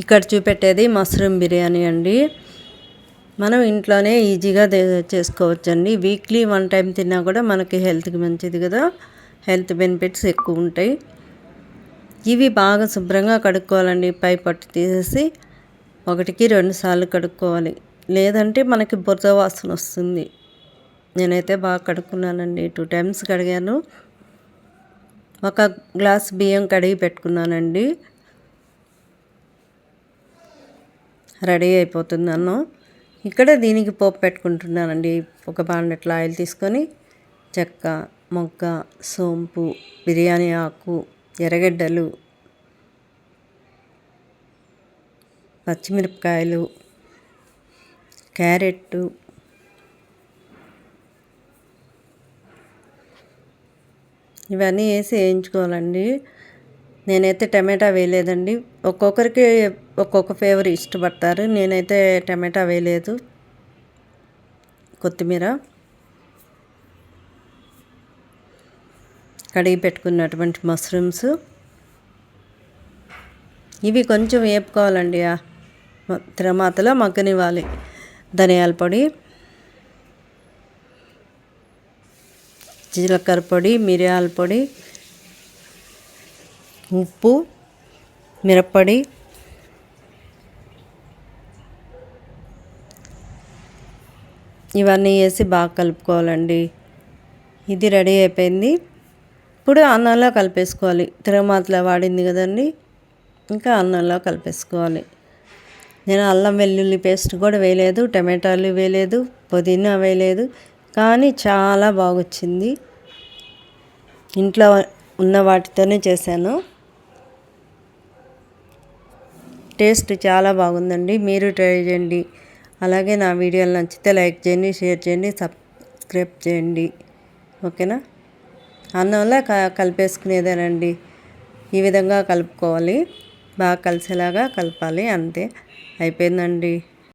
ఇక్కడ చూపెట్టేది మష్రూమ్ బిర్యానీ అండి. మనం ఇంట్లోనే ఈజీగా చేసుకోవచ్చండి. వీక్లీ 1 టైం తిన్నా కూడా మనకి హెల్త్కి మంచిది కదా, హెల్త్ బెనిఫిట్స్ ఎక్కువ ఉంటాయి. ఇవి బాగా శుభ్రంగా కడుక్కోవాలండి. పై పట్టు తీసేసి 1కి 2 సార్లు కడుక్కోవాలి, లేదంటే మనకి బురద వాసన వస్తుంది. నేనైతే బాగా కడుక్కున్నానండి, 2 టైమ్స్ కడిగాను. 1 గ్లాస్ బియ్యం కడిగి పెట్టుకున్నానండి. రెడీ అయిపోతుంది అన్నం. ఇక్కడ దీనికి పోపు పెట్టుకుంటున్నానండి. ఒక బాండెట్లో ఆయిల్ తీసుకొని చెక్క, మొగ్గ, సోంపు, బిర్యానీ ఆకు, ఎర్రగడ్డలు, పచ్చిమిరపకాయలు, క్యారెట్టు, ఇవన్నీ వేసి వేయించుకోవాలండి. నేనైతే టమాటా వేయలేదండి. ఒక్కొక్కరికి ఒక్కొక్క ఫ్లేవర్ ఇష్టపడతారు. నేనైతే టమాటా వేయలేదు. కొత్తిమీర, కడిగి పెట్టుకున్నటువంటి మష్రూమ్స్, ఇవి కొంచెం వేపుకోవాలండి. తిరమాతలో మగ్గనివ్వాలి. ధనియాల పొడి, జీలకర్ర పొడి, మిరియాల పొడి, ఉప్పు, మిరప్పొడి, ఇవన్నీ వేసి బాగా కలుపుకోవాలండి. ఇది రెడీ అయిపోయింది. ఇప్పుడు అన్నంలో కలిపేసుకోవాలి. తిరగమాతలో వాడింది కదండి, ఇంకా అన్నంలో కలిపేసుకోవాలి. నేను అల్లం వెల్లుల్లి పేస్ట్ కూడా వేయలేదు, టమాటాలు వేయలేదు, పుదీనా వేయలేదు, కానీ చాలా బాగొచ్చింది. ఇంట్లో ఉన్న వాటితోనే చేశాను. టేస్ట్ చాలా బాగుందండి. మీరు ట్రై చేయండి. అలాగే నా వీడియోలు నచ్చితే లైక్ చేయండి, షేర్ చేయండి, సబ్స్క్రైబ్ చేయండి. ఓకేనా? అన్నంలో కలిపేసుకునేదేనండి. ఈ విధంగా కలుపుకోవాలి. బాగా కలిసేలాగా కలపాలి. అంతే, అయిపోయిందండి.